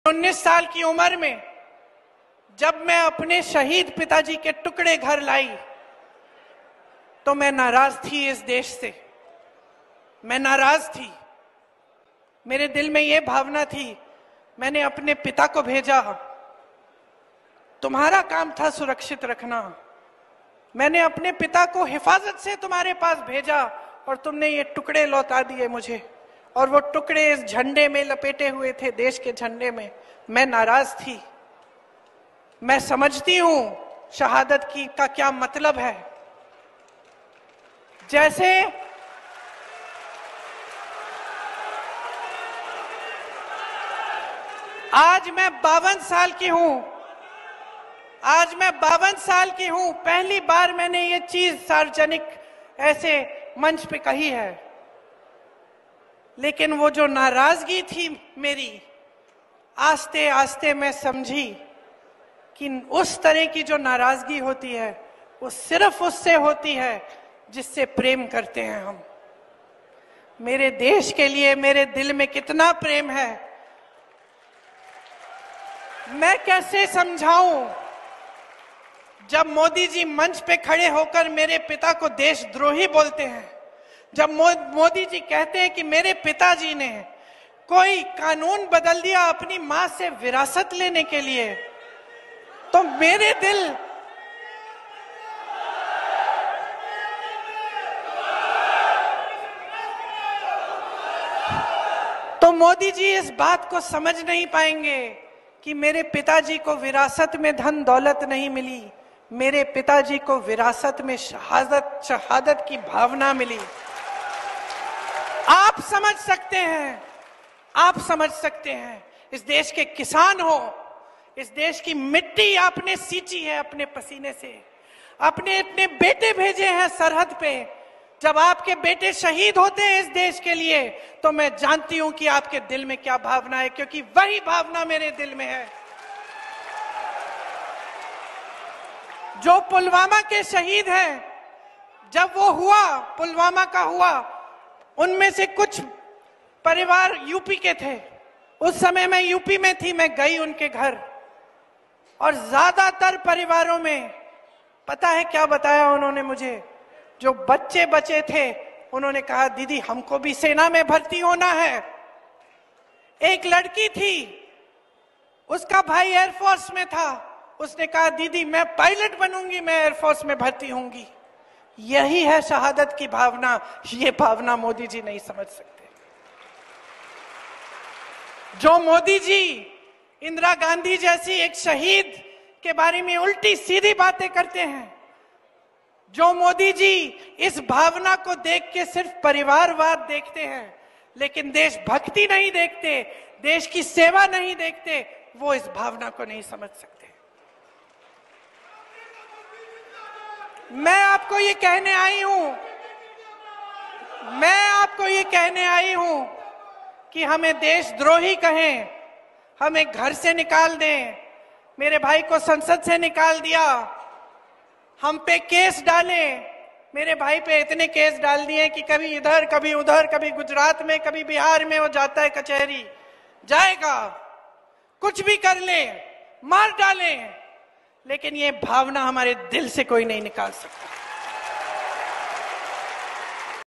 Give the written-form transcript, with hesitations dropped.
19 साल की उम्र में जब मैं अपने शहीद पिताजी के टुकड़े घर लाई तो मैं नाराज थी इस देश से। मैं नाराज थी। मेरे दिल में यह भावना थी, मैंने अपने पिता को भेजा, तुम्हारा काम था सुरक्षित रखना। मैंने अपने पिता को हिफाजत से तुम्हारे पास भेजा और तुमने ये टुकड़े लौटा दिए मुझे, और वो टुकड़े इस झंडे में लपेटे हुए थे, देश के झंडे में। मैं नाराज थी। मैं समझती हूं शहादत की का क्या मतलब है। जैसे आज मैं 52 साल की हूं, आज मैं 52 साल की हूं, पहली बार मैंने ये चीज सार्वजनिक ऐसे मंच पे कही है। लेकिन वो जो नाराजगी थी मेरी, आस्ते आस्ते मैं समझी कि उस तरह की जो नाराजगी होती है वो सिर्फ उससे होती है जिससे प्रेम करते हैं हम। मेरे देश के लिए मेरे दिल में कितना प्रेम है, मैं कैसे समझाऊं। जब मोदी जी मंच पे खड़े होकर मेरे पिता को देशद्रोही बोलते हैं, जब मोदी जी कहते हैं कि मेरे पिताजी ने कोई कानून बदल दिया अपनी मां से विरासत लेने के लिए, तो मेरे दिल तो मोदी जी इस बात को समझ नहीं पाएंगे कि मेरे पिताजी को विरासत में धन दौलत नहीं मिली, मेरे पिताजी को विरासत में शहादत की भावना मिली। आप समझ सकते हैं, आप समझ सकते हैं। इस देश के किसान हो, इस देश की मिट्टी आपने सींची है अपने पसीने से, अपने अपने बेटे भेजे हैं सरहद पे। जब आपके बेटे शहीद होते हैं इस देश के लिए, तो मैं जानती हूं कि आपके दिल में क्या भावना है, क्योंकि वही भावना मेरे दिल में है। जो पुलवामा के शहीद हैं, जब वो हुआ, पुलवामा का हुआ, उनमें से कुछ परिवार यूपी के थे। उस समय मैं यूपी में थी, मैं गई उनके घर, और ज्यादातर परिवारों में पता है क्या बताया उन्होंने मुझे? जो बच्चे बचे थे उन्होंने कहा, दीदी हमको भी सेना में भर्ती होना है। एक लड़की थी, उसका भाई एयरफोर्स में था, उसने कहा दीदी मैं पायलट बनूंगी, मैं एयरफोर्स में भर्ती होंगी। यही है शहादत की भावना। ये भावना मोदी जी नहीं समझ सकते। जो मोदी जी इंदिरा गांधी जैसी एक शहीद के बारे में उल्टी सीधी बातें करते हैं, जो मोदी जी इस भावना को देख के सिर्फ परिवारवाद देखते हैं लेकिन देशभक्ति नहीं देखते, देश की सेवा नहीं देखते, वो इस भावना को नहीं समझ सकते। मैं आपको ये कहने आई हूं, मैं आपको ये कहने आई हूं कि हमें देशद्रोही कहें, हमें घर से निकाल दें, मेरे भाई को संसद से निकाल दिया, हम पे केस डाले, मेरे भाई पे इतने केस डाल दिए कि कभी इधर कभी उधर, कभी गुजरात में कभी बिहार में वो जाता है कचहरी, जाएगा, कुछ भी कर ले, मार डालें, लेकिन ये भावना हमारे दिल से कोई नहीं निकाल सकता।